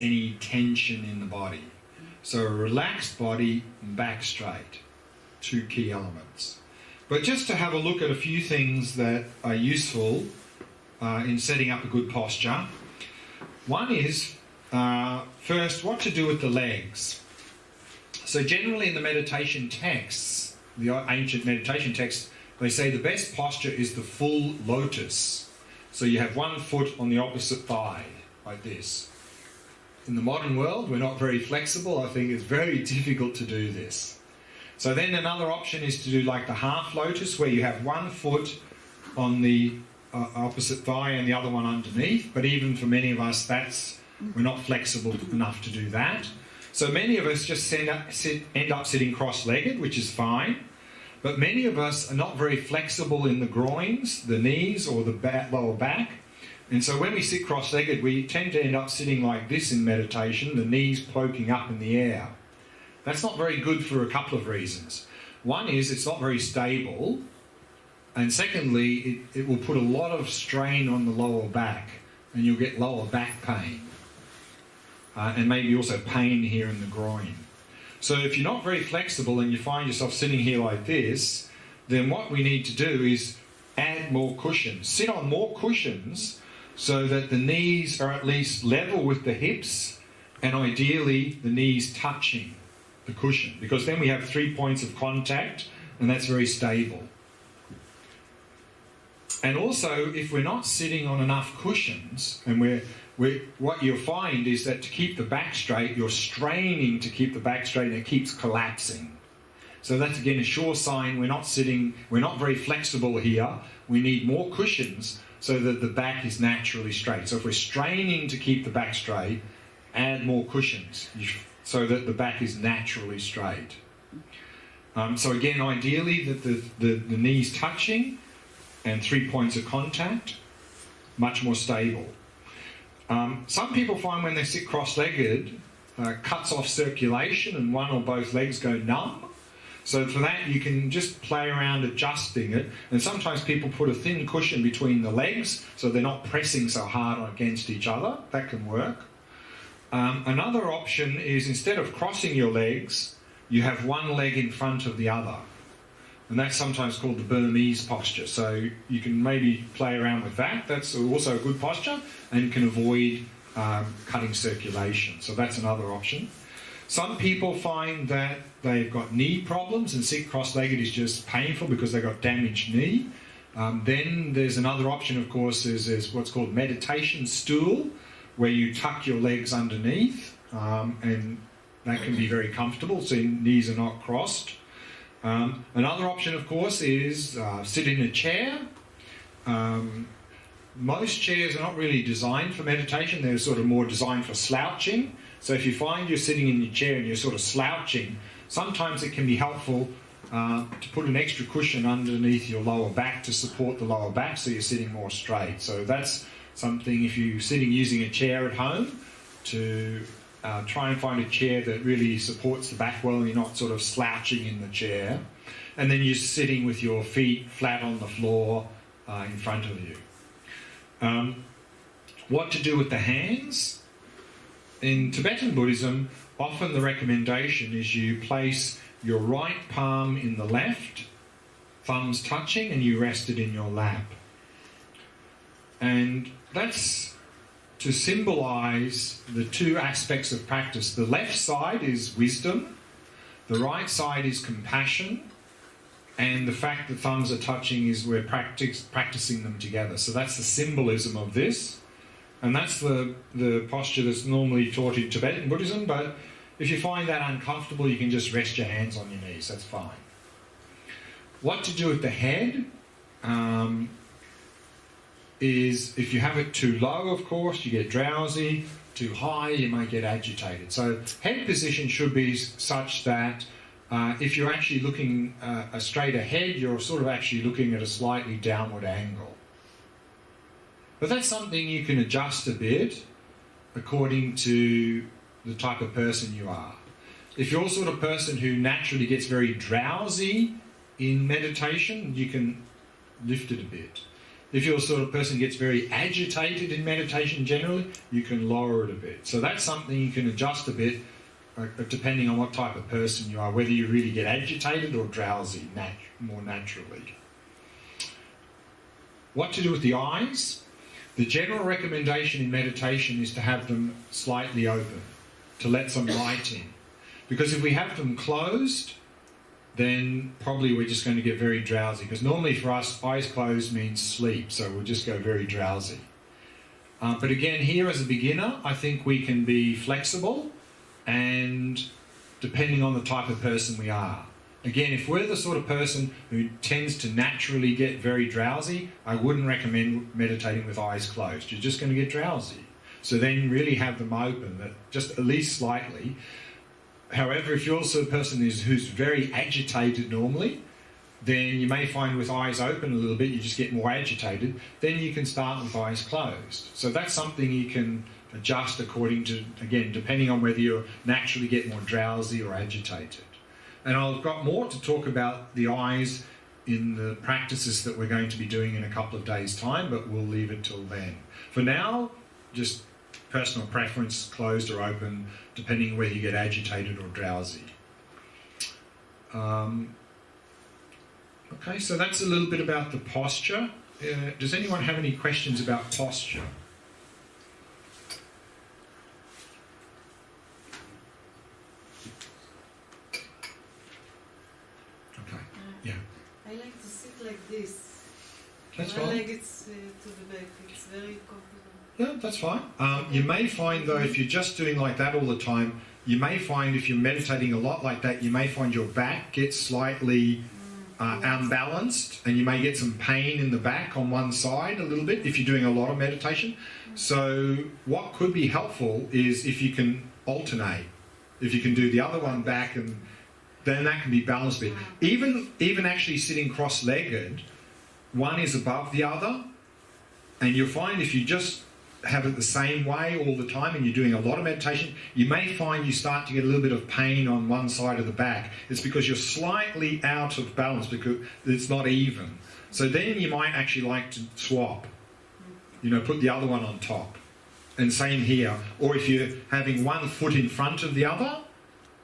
any tension in the body. So a relaxed body and back straight, two key elements. But just to have a look at a few things that are useful in setting up a good posture. One is, first, what to do with the legs. So generally in the meditation texts, the ancient meditation texts, they say the best posture is the full lotus. So you have one foot on the opposite thigh, like this. In the modern world, we're not very flexible. I think it's very difficult to do this. So then another option is to do like the half lotus, where you have one foot on the opposite thigh and the other one underneath. But even for many of us, we're not flexible enough to do that. So many of us just end up sitting cross-legged, which is fine. But many of us are not very flexible in the groins, the knees, or the lower back. And so when we sit cross-legged, we tend to end up sitting like this in meditation, the knees poking up in the air. That's not very good for a couple of reasons. One is it's not very stable. And secondly, it will put a lot of strain on the lower back, and you'll get lower back pain. And maybe also pain here in the groin. So if you're not very flexible and you find yourself sitting here like this, then what we need to do is add more cushions. Sit on more cushions so that the knees are at least level with the hips, and ideally the knees touching the cushion, because then we have 3 points of contact, and that's very stable. And also, if we're not sitting on enough cushions, and what you'll find is that to keep the back straight, you're straining to keep the back straight, and it keeps collapsing. So that's again a sure sign we're not very flexible here. We need more cushions so that the back is naturally straight. So if we're straining to keep the back straight, add more cushions so that the back is naturally straight. So again, ideally that the knees touching and 3 points of contact, much more stable. Some people find when they sit cross-legged, cuts off circulation and one or both legs go numb. So for that you can just play around adjusting it, and sometimes people put a thin cushion between the legs so they're not pressing so hard against each other. That can work. Another option is, instead of crossing your legs, you have one leg in front of the other. And that's sometimes called the Burmese posture. So you can maybe play around with that. That's also a good posture and can avoid cutting circulation. So that's another option. Some people find that they've got knee problems and sit cross-legged is just painful because they've got damaged knee. Then there's another option, of course, is what's called meditation stool, where you tuck your legs underneath, and that can be very comfortable, so your knees are not crossed. Another option, of course, is sit in a chair. Most chairs are not really designed for meditation. They're sort of more designed for slouching. So if you find you're sitting in your chair and you're sort of slouching, sometimes it can be helpful to put an extra cushion underneath your lower back to support the lower back so you're sitting more straight. So that's something, if you're sitting using a chair at home, to try and find a chair that really supports the back well and you're not sort of slouching in the chair. And then you're sitting with your feet flat on the floor in front of you. What to do with the hands? In Tibetan Buddhism, often the recommendation is you place your right palm in the left, thumbs touching, and you rest it in your lap. And that's to symbolize the two aspects of practice. The left side is wisdom, the right side is compassion, and the fact that thumbs are touching is we're practicing them together. So that's the symbolism of this. And that's the posture that's normally taught in Tibetan Buddhism, but if you find that uncomfortable, you can just rest your hands on your knees, that's fine. What to do with the head is, if you have it too low, of course, you get drowsy. Too high, you might get agitated. So head position should be such that if you're actually looking straight ahead, you're sort of actually looking at a slightly downward angle. But that's something you can adjust a bit according to the type of person you are. If you're the sort of person who naturally gets very drowsy in meditation, you can lift it a bit. If you're the sort of person who gets very agitated in meditation generally, you can lower it a bit. So that's something you can adjust a bit depending on what type of person you are, whether you really get agitated or drowsy more naturally. What to do with the eyes? The general recommendation in meditation is to have them slightly open, to let some light in. Because if we have them closed, then probably we're just going to get very drowsy. Because normally for us, eyes closed means sleep, so we'll just go very drowsy. But again, here as a beginner, I think we can be flexible and depending on the type of person we are. Again, if we're the sort of person who tends to naturally get very drowsy, I wouldn't recommend meditating with eyes closed. You're just going to get drowsy. So then really have them open, just at least slightly. However, if you're the sort of person who's very agitated normally, then you may find with eyes open a little bit, you just get more agitated. Then you can start with eyes closed. So that's something you can adjust according to, again, depending on whether you naturally get more drowsy or agitated. And I've got more to talk about the eyes in the practices that we're going to be doing in a couple of days' time, but we'll leave it till then. For now, just personal preference, closed or open, depending whether you get agitated or drowsy. Okay, so that's a little bit about the posture. Does anyone have any questions about posture? Okay, yeah. I like to sit like this. That's My fine. leg is to the back. It's very comfortable. Yeah, that's fine. You may find, though, if you're just doing like that all the time, you may find if you're meditating a lot like that, you may find your back gets slightly unbalanced and you may get some pain in the back on one side a little bit if you're doing a lot of meditation. So what could be helpful is if you can alternate. If you can do the other one back, and then that can be balanced a bit. Even actually sitting cross-legged, one is above the other, and you'll find if you just have it the same way all the time and you're doing a lot of meditation, you may find you start to get a little bit of pain on one side of the back. It's because you're slightly out of balance because it's not even. So then you might actually like to swap, put the other one on top. And same here. Or if you're having one foot in front of the other,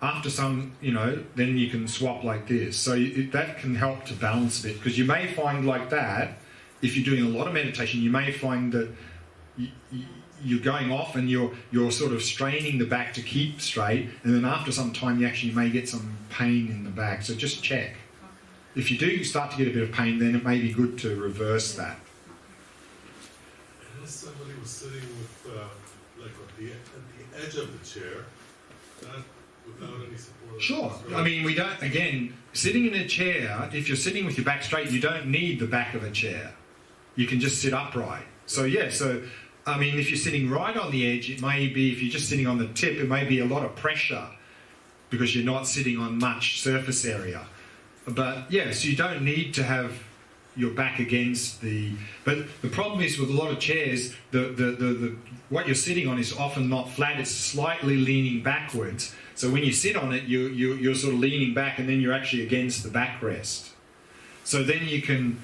after some, then you can swap like this. So that can help to balance a bit, because you may find like that, if you're doing a lot of meditation, you may find that you're going off and you're sort of straining the back to keep straight, and then after some time you actually may get some pain in the back. So just check. Okay. If you do start to get a bit of pain, then it may be good to reverse that. And if somebody was sitting with, like at the edge of the chair, that without any support? Sure. I mean, we don't, again, sitting in a chair, if you're sitting with your back straight, you don't need the back of a chair. You can just sit upright. So yeah, I mean, if you're sitting right on the edge, it may be, if you're just sitting on the tip, it may be a lot of pressure because you're not sitting on much surface area. But yes, you don't need to have your back against but the problem is with a lot of chairs, what you're sitting on is often not flat, it's slightly leaning backwards. So when you sit on it, you're sort of leaning back and then you're actually against the backrest. So then you can,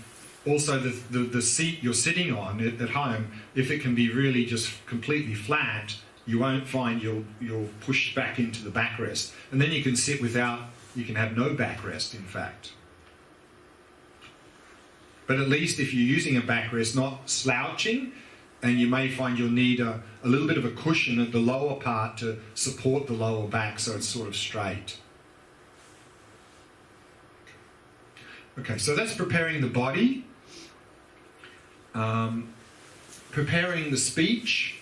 also the seat you're sitting on at home, if it can be really just completely flat, you won't find you'll push back into the backrest. And then you can sit you can have no backrest in fact. But at least if you're using a backrest, not slouching, and you may find you'll need a little bit of a cushion at the lower part to support the lower back so it's sort of straight. Okay, so that's preparing the body. Preparing the speech.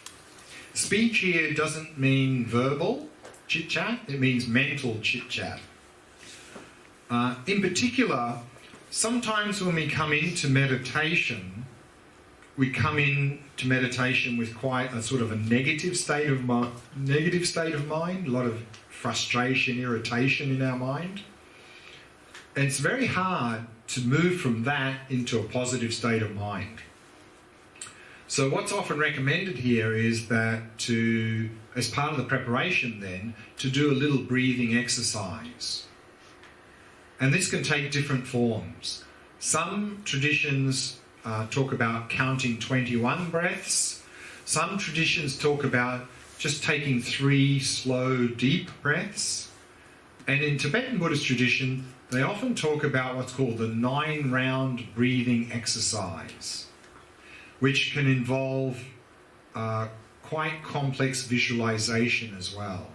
Speech here doesn't mean verbal chit-chat, it means mental chit-chat. In particular, sometimes when we come into meditation, we come into meditation with quite a sort of a negative state of mind, a lot of frustration, irritation in our mind. And it's very hard to move from that into a positive state of mind. So what's often recommended here is that as part of the preparation then, to do a little breathing exercise. And this can take different forms. Some traditions talk about counting 21 breaths. Some traditions talk about just taking 3 slow, deep breaths. And in Tibetan Buddhist tradition, they often talk about what's called the 9-round breathing exercise, which can involve quite complex visualization as well.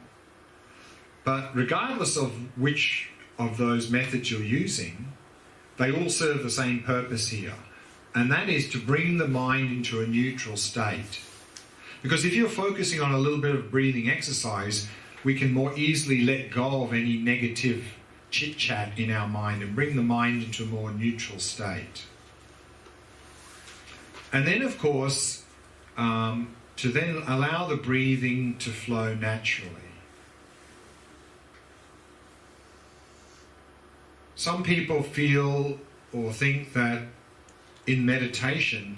But regardless of which of those methods you're using, they all serve the same purpose here, and that is to bring the mind into a neutral state. Because if you're focusing on a little bit of breathing exercise, we can more easily let go of any negative chit-chat in our mind and bring the mind into a more neutral state. And then, of course, to then allow the breathing to flow naturally. Some people feel or think that in meditation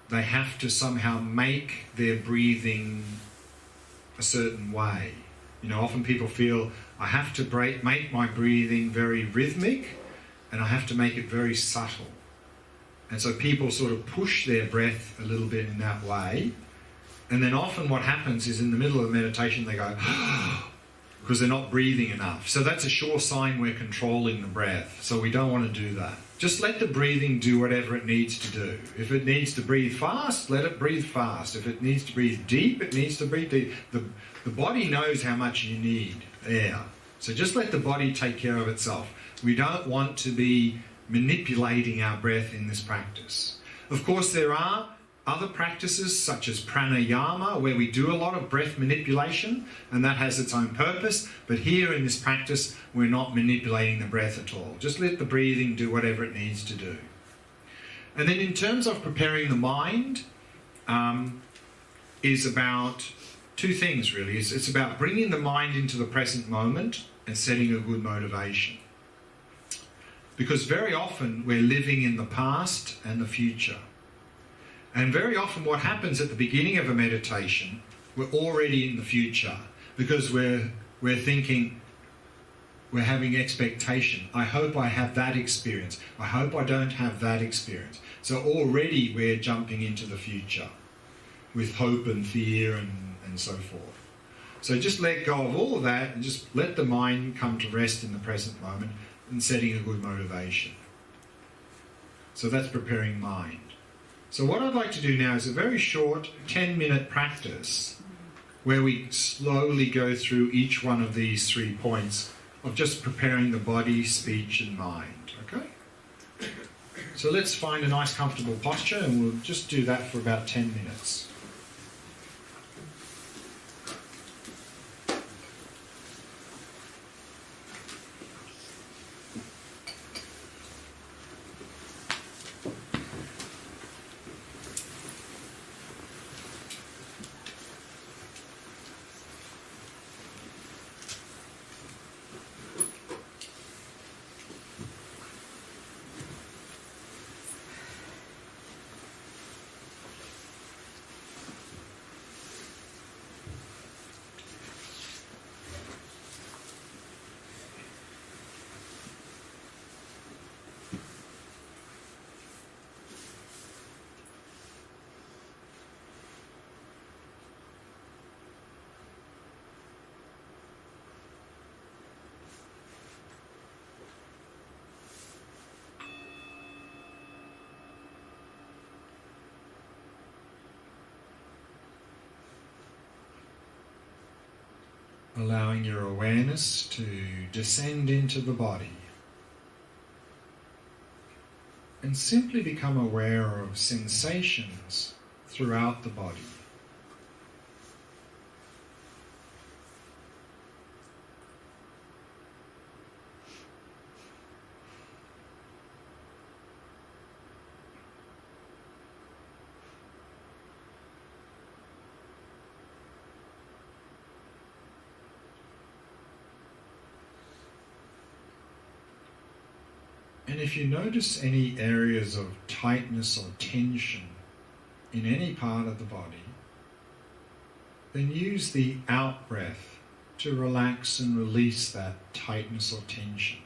they have to somehow make their breathing a certain way. You know, often people feel, I have to make my breathing very rhythmic and I have to make it very subtle. And so people sort of push their breath a little bit in that way. And then often what happens is in the middle of the meditation they go, because they're not breathing enough. So that's a sure sign we're controlling the breath. So we don't want to do that. Just let the breathing do whatever it needs to do. If it needs to breathe fast, let it breathe fast. If it needs to breathe deep, it needs to breathe deep. The body knows how much you need air. So just let the body take care of itself. We don't want to be manipulating our breath in this practice. Of course, there are other practices such as pranayama where we do a lot of breath manipulation, and that has its own purpose, but here in this practice we're not manipulating the breath at all. Just let the breathing do whatever it needs to do. And then in terms of preparing the mind, is about 2 things really. It's about bringing the mind into the present moment and setting a good motivation. Because very often we're living in the past and the future. And very often what happens at the beginning of a meditation, we're already in the future because we're thinking, we're having expectation. I hope I have that experience. I hope I don't have that experience. So already we're jumping into the future with hope and fear and so forth. So just let go of all of that and just let the mind come to rest in the present moment and setting a good motivation. So that's preparing mind. So what I'd like to do now is a very short 10-minute practice where we slowly go through each one of these 3 points of just preparing the body, speech and mind. Okay? So let's find a nice comfortable posture and we'll just do that for about 10 minutes. Allowing your awareness to descend into the body and simply become aware of sensations throughout the body. And if you notice any areas of tightness or tension in any part of the body, then use the out-breath to relax and release that tightness or tension.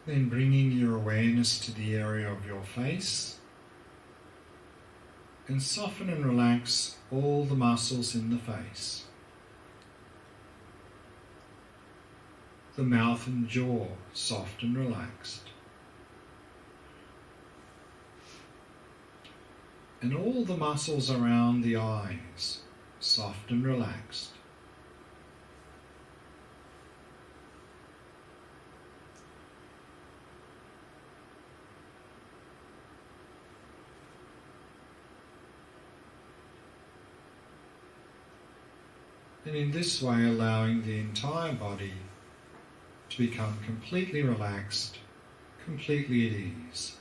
Then bringing your awareness to the area of your face and soften and relax all the muscles in the face. The mouth and jaw soft and relaxed. And all the muscles around the eyes soft and relaxed. And in this way allowing the entire body to become completely relaxed, completely at ease.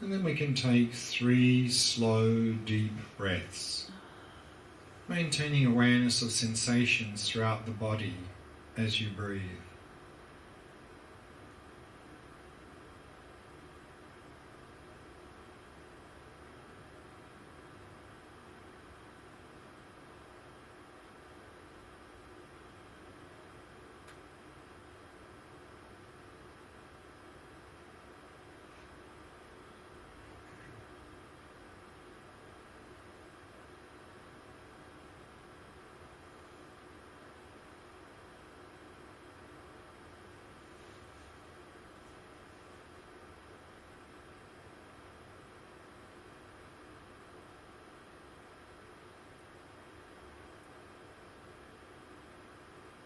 And then we can take 3 slow, deep breaths, maintaining awareness of sensations throughout the body as you breathe.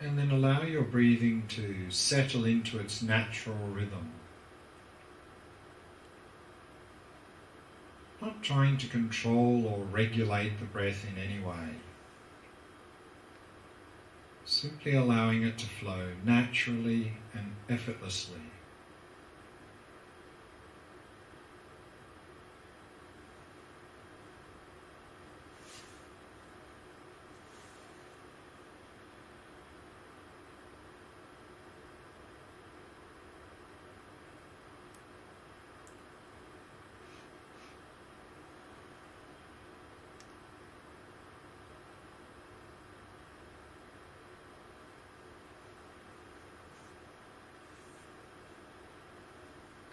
And then allow your breathing to settle into its natural rhythm. Not trying to control or regulate the breath in any way. Simply allowing it to flow naturally and effortlessly.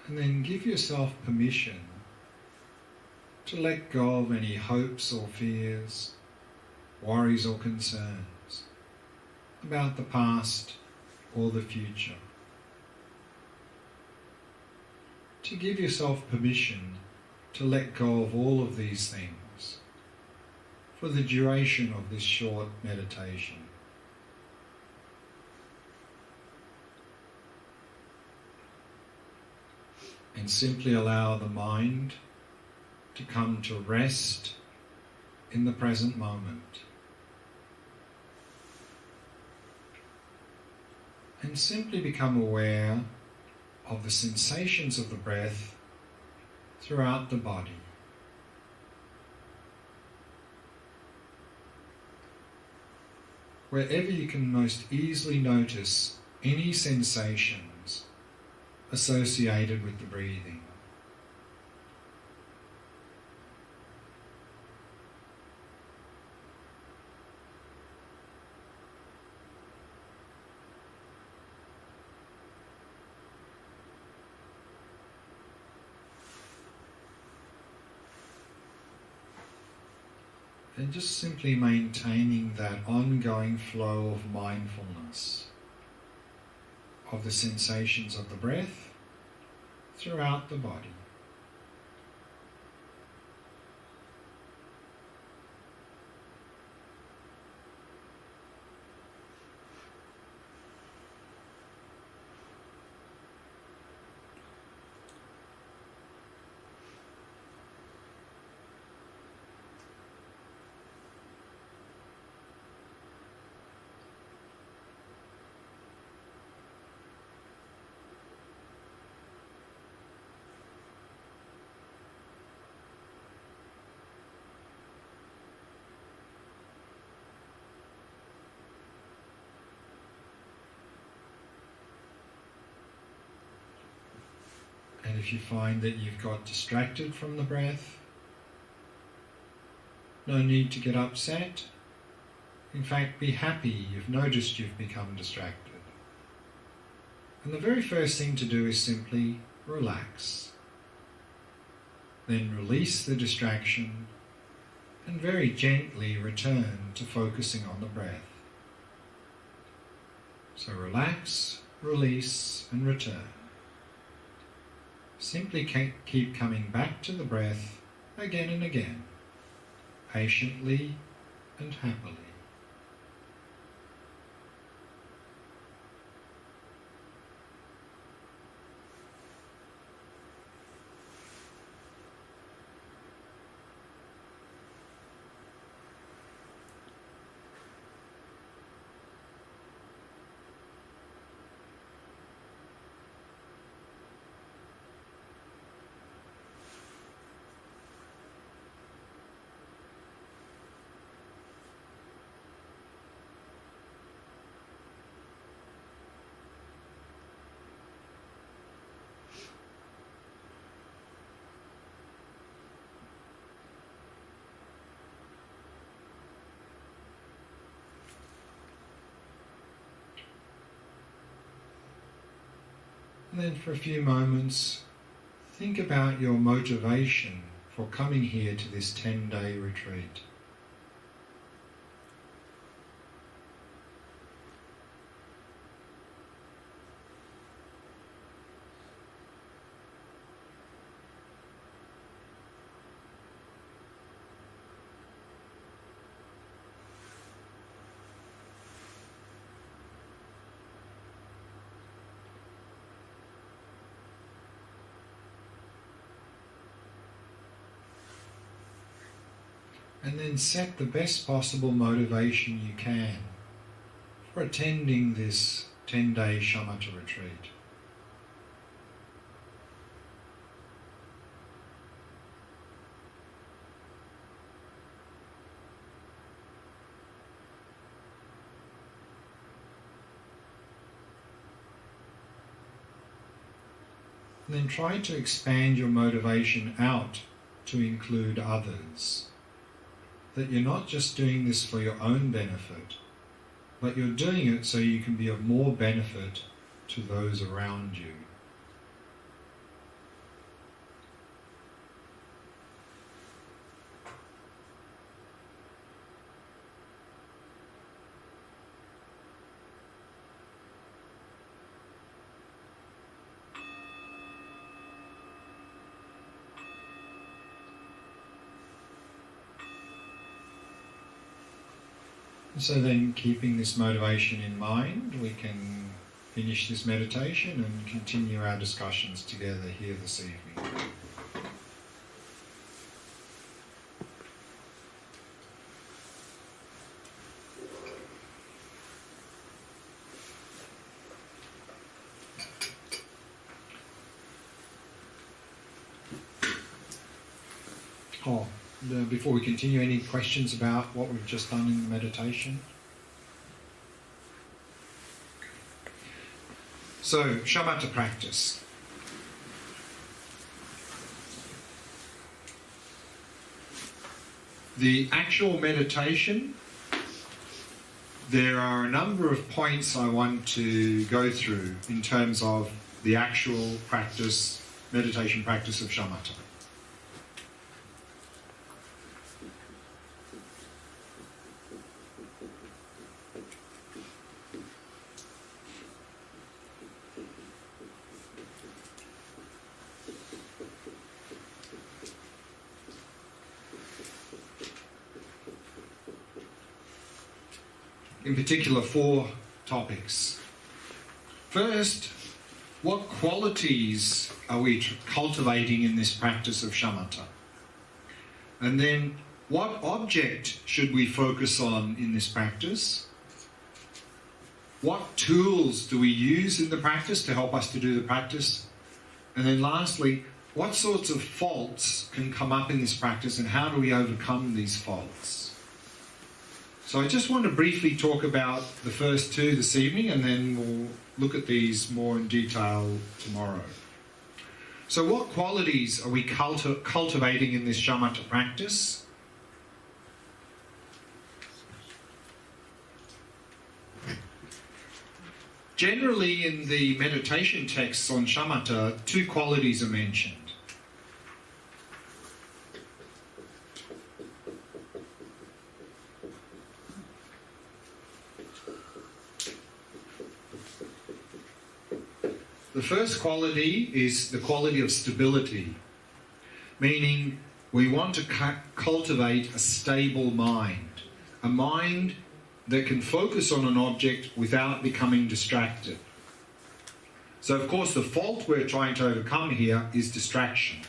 And then give yourself permission to let go of any hopes or fears, worries or concerns about the past or the future. To give yourself permission to let go of all of these things for the duration of this short meditation. And simply allow the mind to come to rest in the present moment. And simply become aware of the sensations of the breath throughout the body. Wherever you can most easily notice any sensations associated with the breathing. And just simply maintaining that ongoing flow of mindfulness of the sensations of the breath throughout the body. And if you find that you've got distracted from the breath, no need to get upset. In fact, be happy you've noticed you've become distracted. And the very first thing to do is simply relax. Then release the distraction and very gently return to focusing on the breath. So relax, release and return. Simply keep coming back to the breath again and again, patiently and happily. And then for a few moments, think about your motivation for coming here to this 10-day retreat. And then set the best possible motivation you can for attending this 10-day Shamatha retreat. And then try to expand your motivation out to include others. That you're not just doing this for your own benefit, but you're doing it so you can be of more benefit to those around you. So then, keeping this motivation in mind, we can finish this meditation and continue our discussions together here this evening. Before we continue, any questions about what we've just done in the meditation? So, Shamatha practice. The actual meditation, there are a number of points I want to go through in terms of the actual practice, meditation practice of Shamatha. In particular, 4 topics. First, what qualities are we cultivating in this practice of Shamatha? And then, what object should we focus on in this practice? What tools do we use in the practice to help us to do the practice? And then lastly, what sorts of faults can come up in this practice and how do we overcome these faults? So I just want to briefly talk about the first 2 this evening and then we'll look at these more in detail tomorrow. So what qualities are we cultivating in this shamatha practice? Generally in the meditation texts on shamatha, two qualities are mentioned. The first quality is the quality of stability, meaning we want to cultivate a stable mind, a mind that can focus on an object without becoming distracted. So of course the fault we're trying to overcome here is distraction.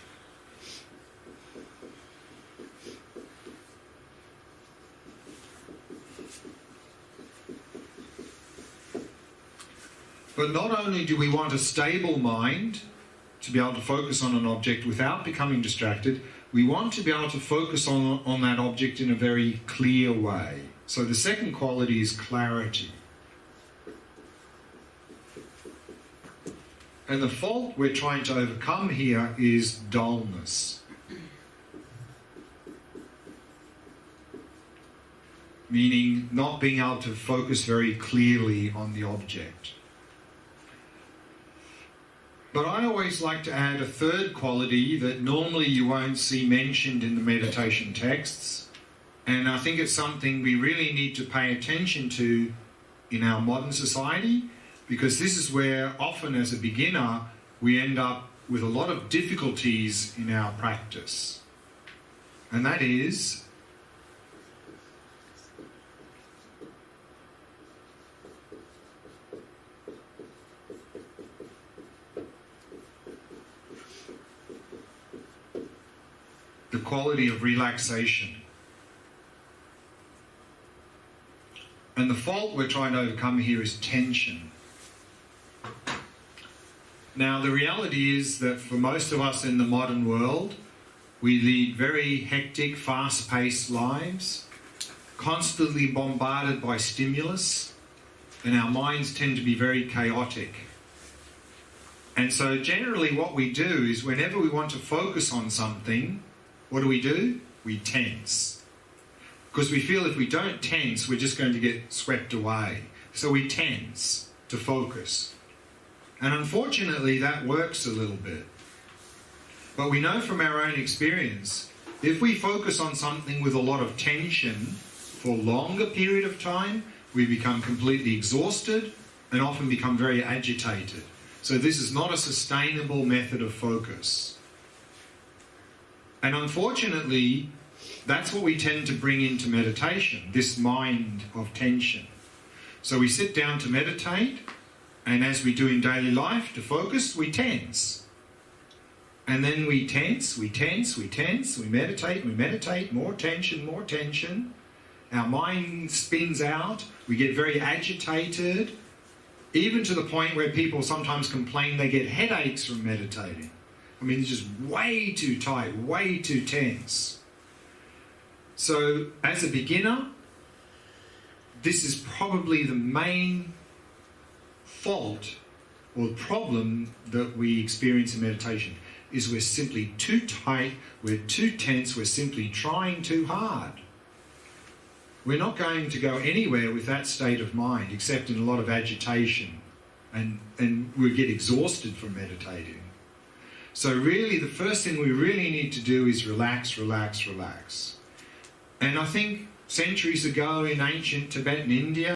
But not only do we want a stable mind to be able to focus on an object without becoming distracted, we want to be able to focus on that object in a very clear way. So the second quality is clarity. And the fault we're trying to overcome here is dullness. Meaning not being able to focus very clearly on the object. But I always like to add a third quality that normally you won't see mentioned in the meditation texts, and I think it's something we really need to pay attention to in our modern society, because this is where often as a beginner we end up with a lot of difficulties in our practice. And that is the quality of relaxation. And the fault we're trying to overcome here is tension. Now the reality is that for most of us in the modern world, we lead very hectic, fast-paced lives, constantly bombarded by stimulus, and our minds tend to be very chaotic. And so generally what we do is whenever we want to focus on something, what do? We tense. Because we feel if we don't tense, we're just going to get swept away. So we tense to focus. And unfortunately, that works a little bit. But we know from our own experience, if we focus on something with a lot of tension for a longer period of time, we become completely exhausted and often become very agitated. So this is not a sustainable method of focus. And unfortunately, that's what we tend to bring into meditation, this mind of tension. So we sit down to meditate, and as we do in daily life, to focus, we tense. And then we tense, we meditate, more tension. Our mind spins out, we get very agitated, even to the point where people sometimes complain they get headaches from meditating. I mean, it's just way too tight, way too tense. So, as a beginner, this is probably the main fault or problem that we experience in meditation, is we're simply too tight, we're too tense, we're simply trying too hard. We're not going to go anywhere with that state of mind, except in a lot of agitation, and we get exhausted from meditating. So really, the first thing we really need to do is relax. And I think centuries ago in ancient Tibet and India,